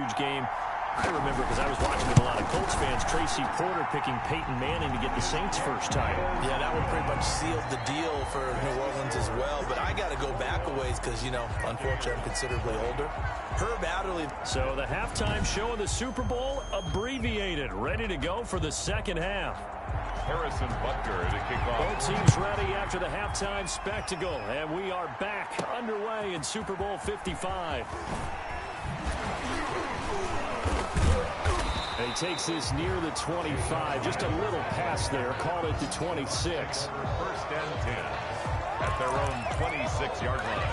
huge game. I remember because I was watching with a lot of Colts fans, Tracy Porter picking Peyton Manning to get the Saints' first title. Yeah, that one pretty much sealed the deal for New Orleans as well. But I got to go back a ways because, you know, unfortunately, I'm considerably older. Herb Adderley. So the halftime show of the Super Bowl abbreviated, ready to go for the second half. Harrison Butker to kick off. Both teams ready after the halftime spectacle, and we are back underway in Super Bowl 55. And he takes this near the 25, just a little pass there, called it the 26. First and 10 at their own 26-yard line.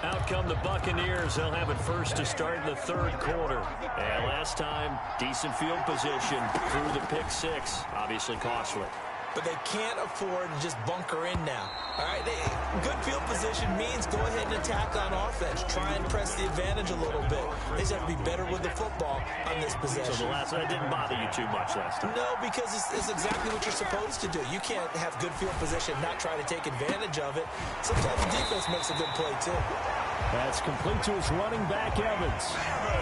Out come the Buccaneers. They'll have it first to start the third quarter. And last time, decent field position through the pick six. Obviously costly. But they can't afford to just bunker in now. All right, good field position means go ahead and attack on offense. Try and press the advantage a little bit. They just have to be better with the football on this possession. So that didn't bother you too much last time? No, because it's exactly what you're supposed to do. You can't have good field position, not try to take advantage of it. Sometimes the defense makes a good play, too. That's complete to his running back, Evans.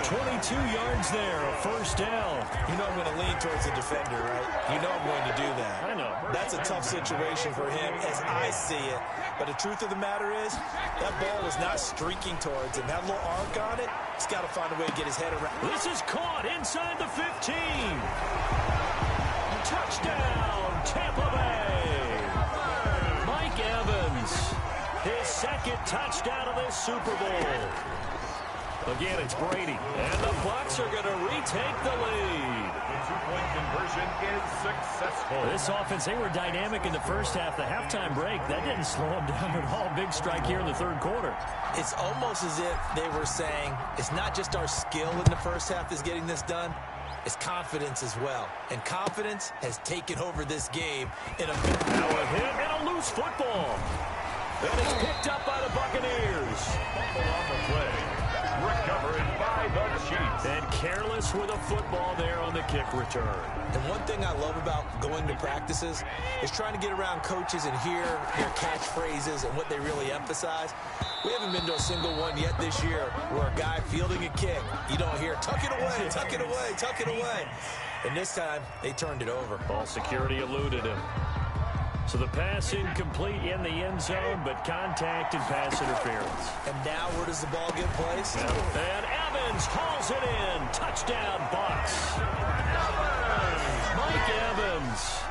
22 yards there, a first down. You know I'm going to lean towards the defender, right? You know I'm going to do that. I know. That's a tough situation for him as I see it. But the truth of the matter is, that ball was not streaking towards him. That little arc on it, he's got to find a way to get his head around. This is caught inside the 15. Touchdown, Tampa Bay. Mike Evans. His second touchdown of this Super Bowl. Again, it's Brady. And the Bucs are going to retake the lead. The two-point conversion is successful. This offense, they were dynamic in the first half. The halftime break, that didn't slow them down at all. Big strike here in the third quarter. It's almost as if they were saying, it's not just our skill in the first half that's getting this done. It's confidence as well. And confidence has taken over this game in a bit. Now a hit and a loose football. And it's picked up by the Buccaneers. Fumble on the play. Recovered by the Chiefs. And careless with a football there on the kick return. And one thing I love about going to practices is trying to get around coaches and hear their catchphrases and what they really emphasize. We haven't been to a single one yet this year where a guy fielding a kick, you don't hear, tuck it away, tuck it away, tuck it away. And this time, they turned it over. Ball security eluded him. So the pass incomplete in the end zone, but contact and pass interference. And now where does the ball get placed? And Evans hauls it in. Touchdown, Bucs. Mike Evans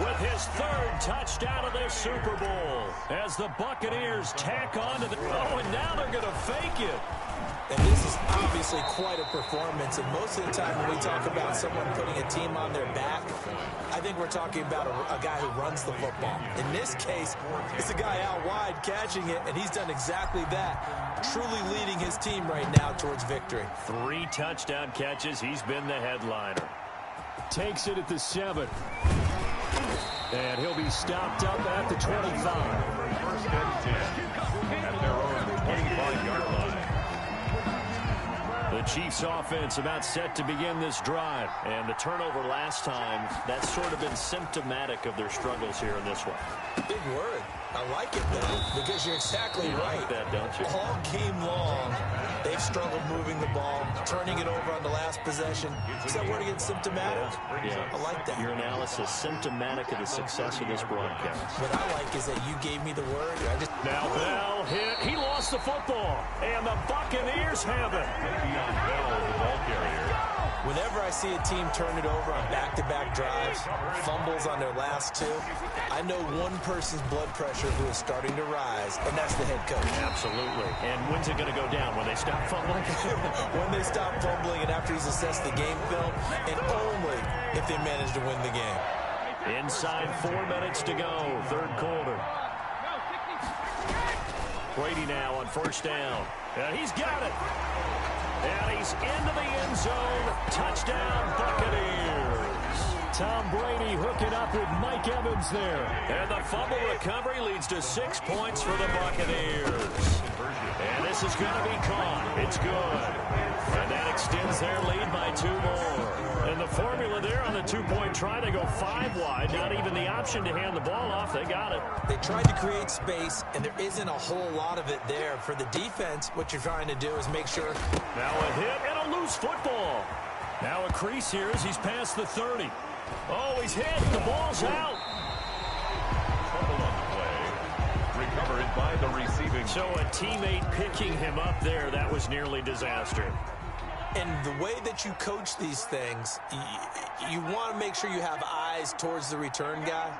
with his third touchdown of this Super Bowl as the Buccaneers tack on to the... Oh, and now they're going to fake it. And this is obviously quite a performance. And most of the time when we talk about someone putting a team on their back, I think we're talking about a guy who runs the football. In this case, it's a guy out wide catching it, and he's done exactly that, truly leading his team right now towards victory. 3 touchdown catches. He's been the headliner. Takes it at the 7. And he'll be stopped up at the 25. First and 10 at their own 25-yard line. The Chiefs offense about set to begin this drive. And the turnover last time, that's sort of been symptomatic of their struggles here in this one. Big word. I like it, though, because you're exactly right. Like that, don't you? All game long, they've struggled moving the ball, turning it over on the last possession. Is that word again, symptomatic? Yeah. I like that. Your analysis, symptomatic of the success of this broadcast. What I like is that you gave me the word. Now Bell hit. He lost the football. And the Buccaneers have it. Le'Veon Bell, the ball carrier. Whenever I see a team turn it over on back-to-back drives, fumbles on their last 2, I know one person's blood pressure who is starting to rise, and that's the head coach. Absolutely. And when's it going to go down? When they stop fumbling? When they stop fumbling and after he's assessed the game film, and only if they manage to win the game. Inside 4 minutes to go, third quarter. Brady now on first down. And he's got it. And he's into the end zone. Touchdown, Buccaneers. Tom Brady hooking up with Mike Evans there. And the fumble recovery leads to 6 points for the Buccaneers. And this is going to be caught. It's good. And that extends their lead by 2 more. And the formula there on the 2-point try, they go 5 wide. Not even the option to hand the ball off. They got it. They tried to create space, and there isn't a whole lot of it there. For the defense, what you're trying to do is make sure. Now a hit and a loose loose football. Now a crease here as he's past the 30. Oh, he's hit. The ball's out. Trouble on the play. Recovered by the receiving. So a teammate picking him up there, that was nearly disaster. And the way that you coach these things, you want to make sure you have eyes towards the return guy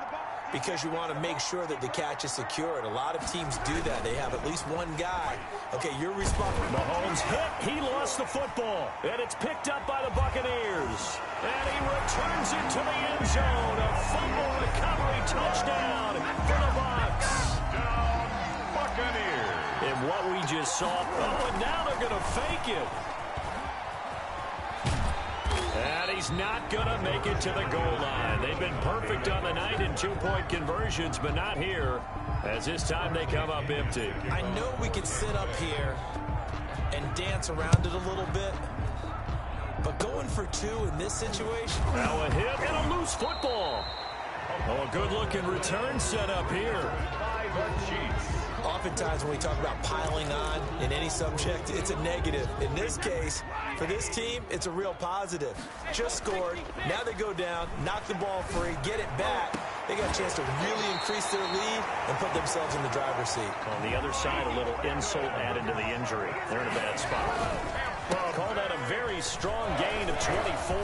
because you want to make sure that the catch is secured. A lot of teams do that. They have at least one guy. Okay, you're responsible. Mahomes hit. He lost the football. And it's picked up by the Buccaneers. And he returns it to the end zone. A fumble recovery touchdown for the Bucs. Down, Buccaneers. And what we just saw. Oh, and now they're going to fake it. And he's not going to make it to the goal line. They've been perfect on the night in two-point conversions, but not here, as this time they come up empty. I know we could sit up here and dance around it a little bit, but going for two in this situation. Now a hit and a loose football. Oh, a good-looking return set up here. By the Chiefs. Oftentimes when we talk about piling on in any subject, it's a negative. In this case, for this team, it's a real positive. Just scored. Now they go down, knock the ball free, get it back. They got a chance to really increase their lead and put themselves in the driver's seat. On the other side, a little insult added to the injury. They're in a bad spot. Call that a very strong gain of 24.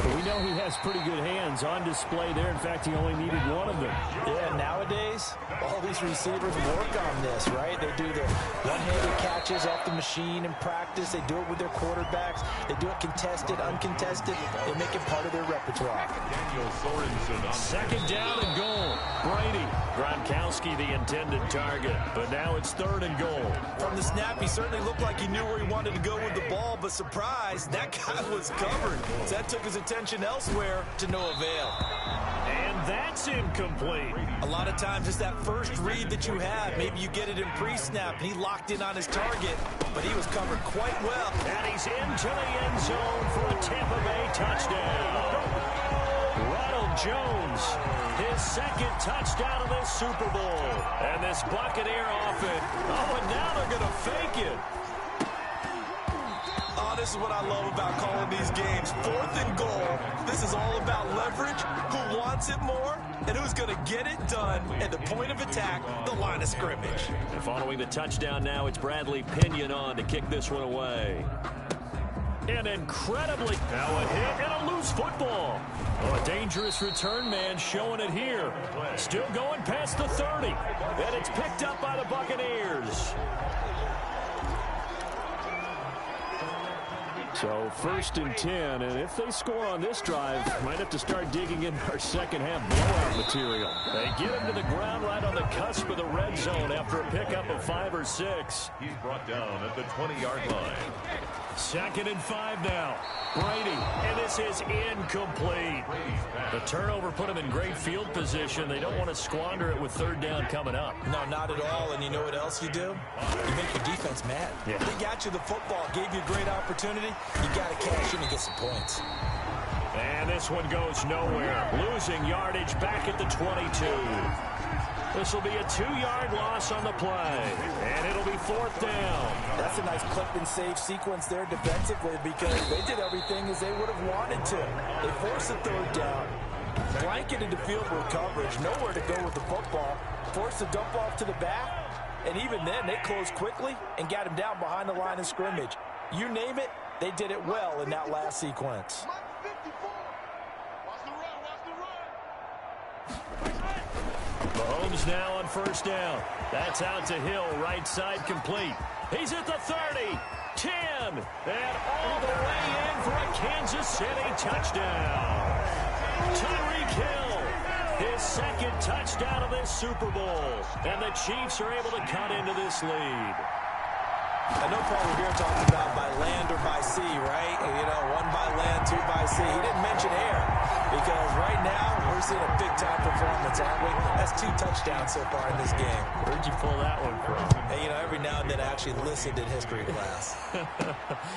But we know he has pretty good hands on display there. In fact, he only needed one of them. Yeah, nowadays, all these receivers work on this, right? They do the one-handed catches off the machine in practice. They do it with their quarterbacks. They do it contested, uncontested. They make it part of their repertoire. Daniel Sorensen on second down and goal. Brady. Gronkowski the intended target, but now it's third and goal. From the snap, he certainly looked like he knew where he wanted to go with the ball, but surprise, that guy was covered. So that took his attention elsewhere to no avail. And that's incomplete. A lot of times it's that first read that you have. Maybe you get it in pre-snap, and he locked in on his target, but he was covered quite well. And he's into the end zone for a Tampa Bay touchdown. Ronald Jones, his second touchdown of this Super Bowl. And this Buccaneer offense. Oh, and now they're going to fake it. Oh, this is what I love about calling these games. Fourth and goal. This is all about leverage, who wants it more, and who's going to get it done at the point of attack, the line of scrimmage. And following the touchdown now, it's Bradley Pinion on to kick this one away. And incredibly, now a hit and a loose football. Oh, a dangerous return man showing it here. Still going past the 30. And it's picked up by the Buccaneers. So first and 10, and if they score on this drive, might have to start digging in our second half blowout material. They get him to the ground right on the cusp of the red zone after a pickup of 5 or 6. He's brought down at the 20-yard line. Second and 5 now. Brady, and this is incomplete. The turnover put him in great field position. They don't want to squander it with third down coming up. No, not at all. And you know what else you do? You make your defense mad. Yeah. They got you the football, gave you a great opportunity. You got to cash in and get some points. And this one goes nowhere. Losing yardage back at the 22. This will be a 2-yard loss on the play. And it'll be fourth down. That's a nice clip and save sequence there defensively because they did everything as they would have wanted to. They forced the third down, blanketed the field with coverage, nowhere to go with the football, forced the dump off to the back, and even then they closed quickly and got him down behind the line of scrimmage. You name it, they did it well in that last sequence. Mahomes now on first down. That's out to Hill, right side complete. He's at the 30, 10, and all the way in for a Kansas City touchdown. Tyreek Hill, his second touchdown of this Super Bowl, and the Chiefs are able to cut into this lead. I know Paul Revere talking about by land or by sea, right? You know, one by land, two by sea. He didn't mention air because right now we're seeing a big-time performance, aren't we? That's 2 touchdowns so far in this game. Where'd you pull that one from? Hey, you know, every now and then I actually listened in history class.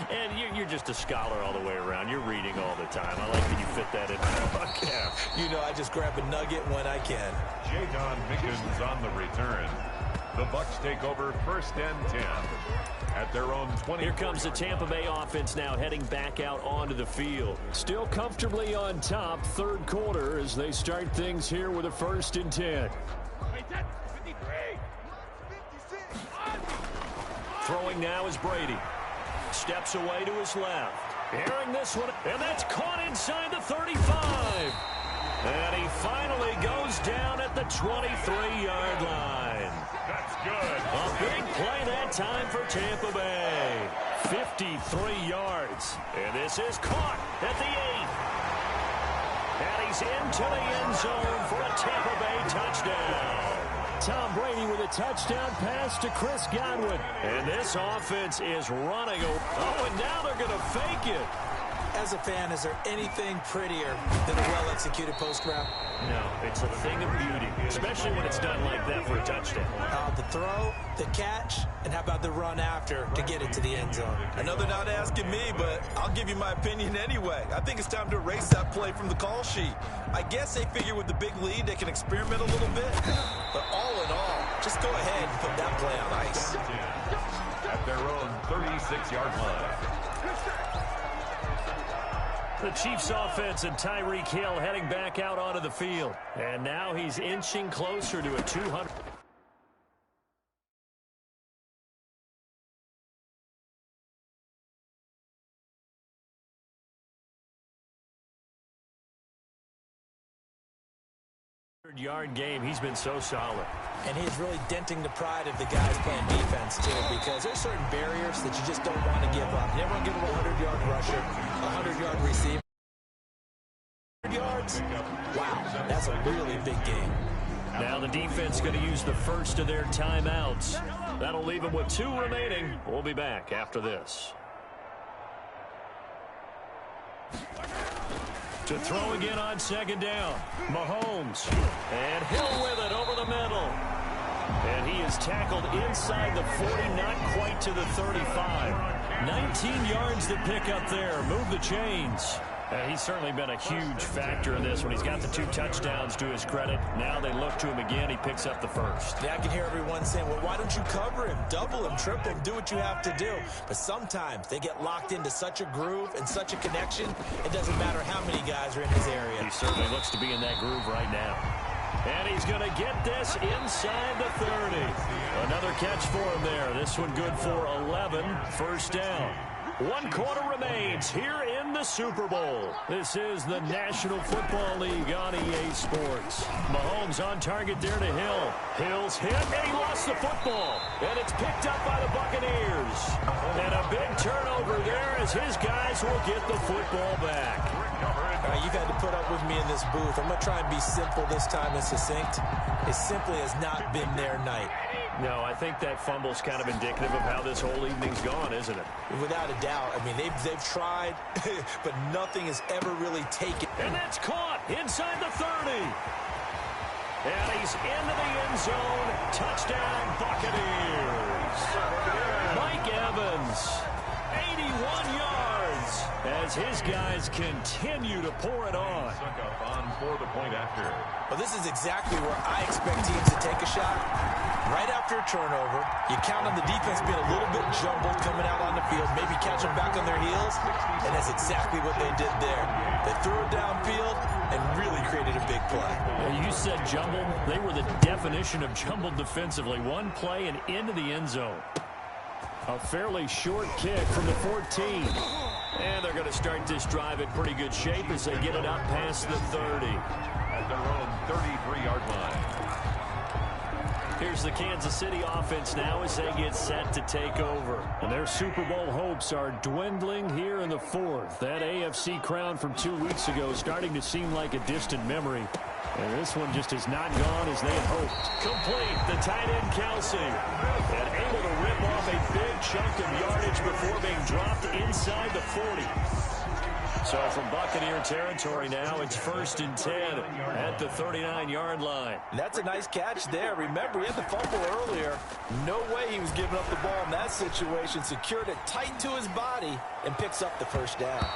And you're just a scholar all the way around. You're reading all the time. I like that you fit that in my bucket. You know, I just grab a nugget when I can. Jadon Mickens on the return. The Bucs take over 1st and 10 at their own 20. Here comes the Tampa Bay offense now heading back out onto the field. Still comfortably on top, third quarter, as they start things here with a 1st and 10. Throwing now is Brady. Steps away to his left. Airing this one, and that's caught inside the 35. And he finally goes down at the 23-yard line. That's good. A big play that time for Tampa Bay. 53 yards. And this is caught at the 8. And he's into the end zone for a Tampa Bay touchdown. Tom Brady with a touchdown pass to Chris Godwin. And this offense is running. Oh, and now they're going to fake it. As a fan, is there anything prettier than a well-executed post route? No, it's a thing of beauty, especially when it's done like that for a touchdown. The throw, the catch, and how about the run after to get it to the end zone? I know they're not asking me, but I'll give you my opinion anyway. I think it's time to erase that play from the call sheet. I guess they figure with the big lead they can experiment a little bit. But all in all, just go ahead and put that play on ice. At their own 36-yard line. The Chiefs offense and Tyreek Hill heading back out onto the field. And now he's inching closer to a 200. Yard game. He's been so solid. And he's really denting the pride of the guys playing defense, too, because there's certain barriers that you just don't want to give up. You never want to give him a 100-yard rusher, a 100-yard receiver. 100 yards? Wow, that's a really big game. Now the defense going to use the first of their timeouts. That'll leave them with 2 remaining. We'll be back after this. To throw again on 2nd down. Mahomes. And Hill with it over the middle. And he is tackled inside the 40, not quite to the 35. 19 yards to pick up there. Move the chains. He's certainly been a huge factor in this when he's got the 2 touchdowns to his credit. Now they look to him again. He picks up the first. Yeah, I can hear everyone saying, well, why don't you cover him, double him, triple him, do what you have to do. But sometimes they get locked into such a groove and such a connection, it doesn't matter how many guys are in his area. He certainly looks to be in that groove right now. And he's going to get this inside the 30. Another catch for him there. This one good for 11. 1st down. 1 quarter remains here in the Super Bowl. This is the National Football League on EA Sports. Mahomes on target there to Hill. Hill's hit, and he lost the football. And it's picked up by the Buccaneers. And a big turnover there as his guys will get the football back. You've had to put up with me in this booth. I'm going to try and be simple this time and succinct. It simply has not been their night. No, I think that fumble's kind of indicative of how this whole evening's gone, isn't it? Without a doubt. I mean, they've tried, but nothing has ever really taken. And that's caught inside the 30. And he's into the end zone. Touchdown, Buccaneers. Mike Evans, 81 yards, as his guys continue to pour it on. For the point after. Well, this is exactly where I expect teams to take a shot. Right after a turnover, you count on the defense being a little bit jumbled coming out on the field, maybe catch them back on their heels, and that's exactly what they did there. They threw it downfield and really created a big play. You said jumbled. They were the definition of jumbled defensively. One play and into the end zone. A fairly short kick from the 14. And they're going to start this drive in pretty good shape as they get it up past the 30. At their own 33-yard line. Here's the Kansas City offense now as they get set to take over. And their Super Bowl hopes are dwindling here in the 4th. That AFC crown from 2 weeks ago is starting to seem like a distant memory. And this one just has not gone as they had hoped. Complete, the tight end Kelsey. And able to rip off a big chunk of yardage before being dropped inside the 40. So from Buccaneer territory now, it's 1st and 10 at the 39-yard line. That's a nice catch there. Remember, he had the fumble earlier. No way he was giving up the ball in that situation. Secured it tight to his body and picks up the 1st down.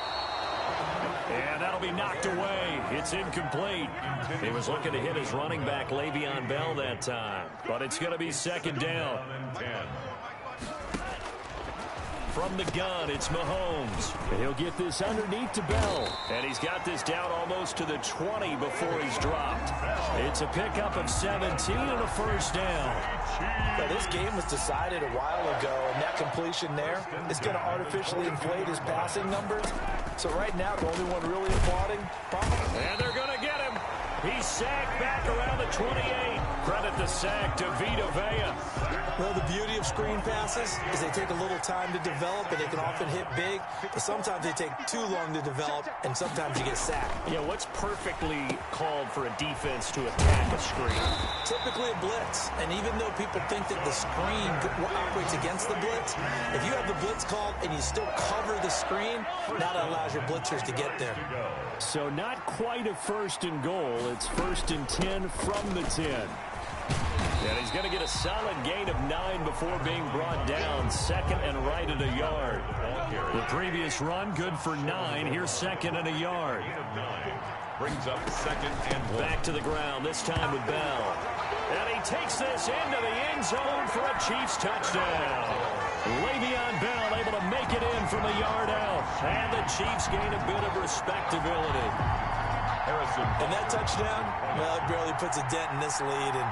And that'll be be knocked away. It's incomplete. He was looking to hit his running back, Le'Veon Bell, that time. But it's going to be second down. From the gun, it's Mahomes. And he'll get this underneath to Bell. And he's got this down almost to the 20 before he's dropped. It's a pickup of 17 and a first down. Now, this game was decided a while ago, and that completion there is going to artificially inflate his passing numbers. So right now, the only one really applauding. And they're going to get him. He's sacked back around the 28. Credit the sack to Vita Vea. Well, the beauty of screen passes is they take a little time to develop, and they can often hit big, but sometimes they take too long to develop, and sometimes you get sacked. Yeah, what's perfectly called for a defense to attack a screen? Typically a blitz, and even though people think that the screen operates against the blitz, if you have the blitz called and you still cover the screen, now that allows your blitzers to get there. So not quite a first and goal. It's first and 10 from the 10. And he's going to get a solid gain of 9 before being brought down. Second and right at a yard. The previous run, good for 9. Here's second and a yard. Brings up second and 1. Back to the ground, this time with Bell. And he takes this into the end zone for a Chiefs touchdown. Le'Veon Bell able to make it in from a yard out. And the Chiefs gain a bit of respectability. Harrison. And that touchdown, well, it barely puts a dent in this lead. And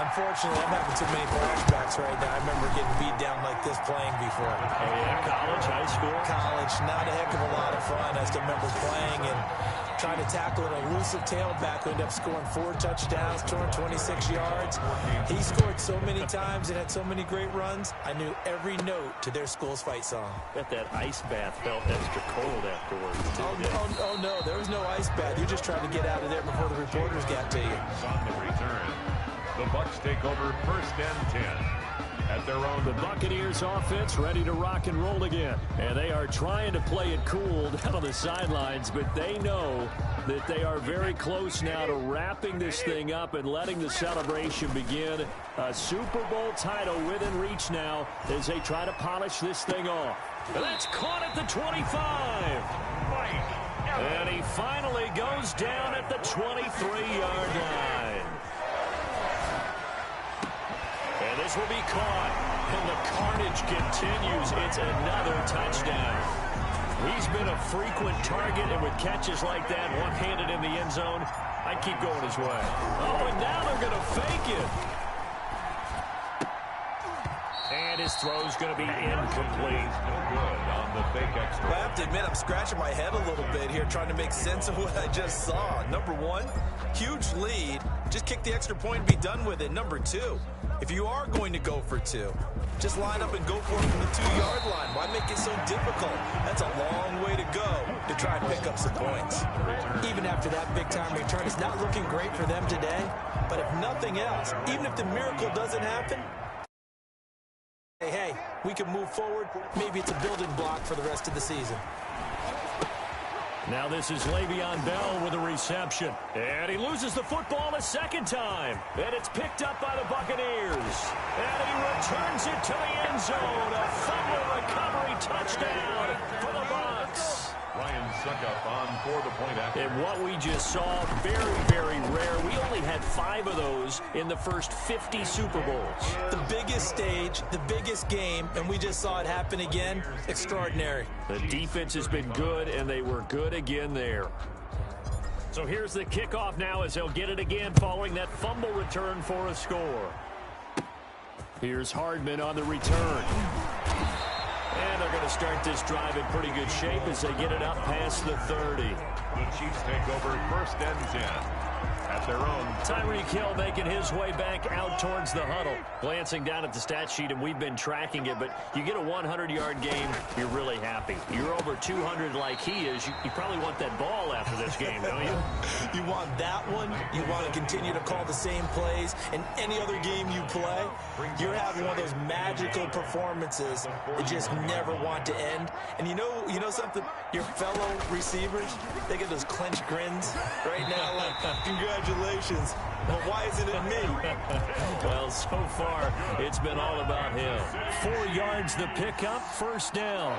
unfortunately, I'm having too many flashbacks right now. I remember getting beat down like this playing before. Oh, yeah, college, high school? College, not a heck of a lot of fun. I still remember playing and trying to tackle an elusive tailback who ended up scoring 4 touchdowns, 226 yards. He scored so many times and had so many great runs, I knew every note to their school's fight song. Bet that ice bath felt extra cold afterwards. Oh, no, there was no ice bath. You're just trying to get out of there before the reporters got to you. On the return, the Bucs take over first and 10. At their own. The Buccaneers offense ready to rock and roll again. And they are trying to play it cool down on the sidelines, but they know that they are very close now to wrapping this thing up and letting the celebration begin. A Super Bowl title within reach now as they try to polish this thing off. And that's caught at the 25. And he finally goes down at the 23-yard line. And this will be caught, and the carnage continues. It's another touchdown. He's been a frequent target, and with catches like that, one-handed in the end zone, I'd keep going his way. Oh, and now they're going to fake it. And his throw's going to be incomplete. No good on the fake extra. I have to admit, I'm scratching my head a little bit here trying to make sense of what I just saw. Number one, huge lead. Just kick the extra point and be done with it. Number two, if you are going to go for 2, just line up and go for it from the 2-yard line. Why make it so difficult? That's a long way to go to try and pick up some points. Even after that big-time return, it's not looking great for them today. But if nothing else, even if the miracle doesn't happen, hey, we can move forward. Maybe it's a building block for the rest of the season. Now this is Le'Veon Bell with a reception. And he loses the football a second time. And it's picked up by the Buccaneers. And he returns it to the end zone. A fumble recovery touchdown for the Bucs. Ryan Suckup on for the point after. And what we just saw, very, very rare. We only had 5 of those in the first 50 Super Bowls. The biggest stage, the biggest game, and we just saw it happen again. Extraordinary. The defense has been good, and they were good again there. So here's the kickoff now as they'll get it again following that fumble return for a score. Here's Hardman on the return. And they're going to start this drive in pretty good shape as they get it up past the 30. The Chiefs take over first and 10. At their own. Tyreek Hill making his way back out towards the huddle. Glancing down at the stat sheet, and we've been tracking it, but you get a 100-yard game, you're really happy. You're over 200 like he is. You probably want that ball after this game, don't you? You want that one. You want to continue to call the same plays. In any other game you play, you're having one of those magical performances that just never want to end. And you know something? Your fellow receivers, they get those clenched grins right now like, congratulations. But why isn't it me? Well, so far, it's been all about him. 4 yards the pickup, first down.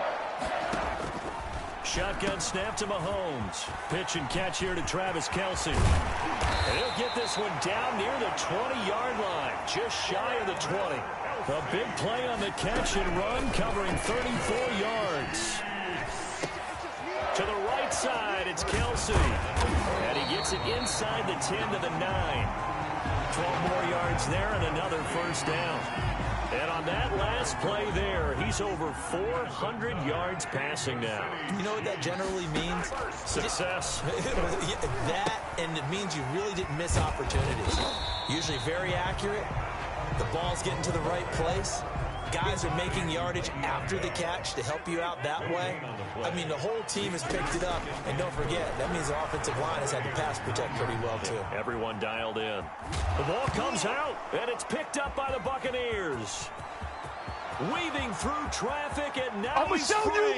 shotgun snap to Mahomes. Pitch and catch here to Travis Kelce. And he'll get this one down near the 20-yard line, just shy of the 20. A big play on the catch and run, covering 34 yards. To the right side, it's Kelce. And he gets it inside the 10 to the 9. 12 more yards there and another first down. And on that last play there, he's over 400 yards passing now. You know what that generally means? Success. That, and it means you really didn't miss opportunities. Usually very accurate. The ball's getting to the right place. Guys are making yardage after the catch to help you out that way. I mean, the whole team has picked it up. And don't forget, that means the offensive line has had to pass protect pretty well, too. Everyone dialed in. The ball comes out, and it's picked up by the Buccaneers. Weaving through traffic, and now he's free.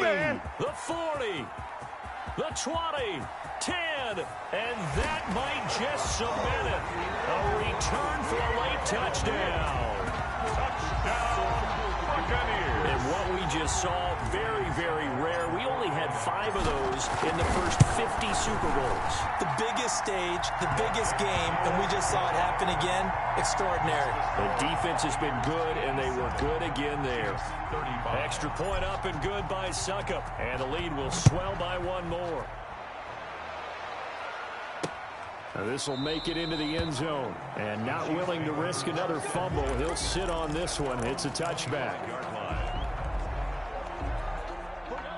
The 40, the 20, 10, and that might just cement it. A return for a late touchdown. And what we just saw, very, very rare. We only had 5 of those in the first 50 Super Bowls. The biggest stage, the biggest game, and we just saw it happen again. Extraordinary. The defense has been good, and they were good again there. Extra point up and good by Succop. And the lead will swell by 1 more. This will make it into the end zone. And not willing to risk another fumble, he'll sit on this one. It's a touchback.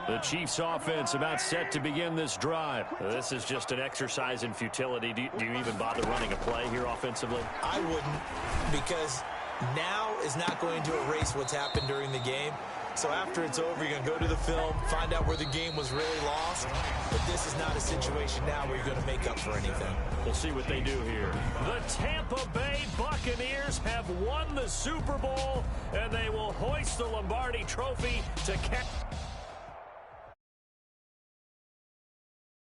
The Chiefs offense about set to begin this drive. This is just an exercise in futility. Do you even bother running a play here offensively? I wouldn't, because now is not going to erase what's happened during the game. So after it's over, you're going to go to the film, find out where the game was really lost. But this is not a situation now where you're going to make up for anything. We'll see what they do here. The Tampa Bay Buccaneers have won the Super Bowl, and they will hoist the Lombardi Trophy to catch.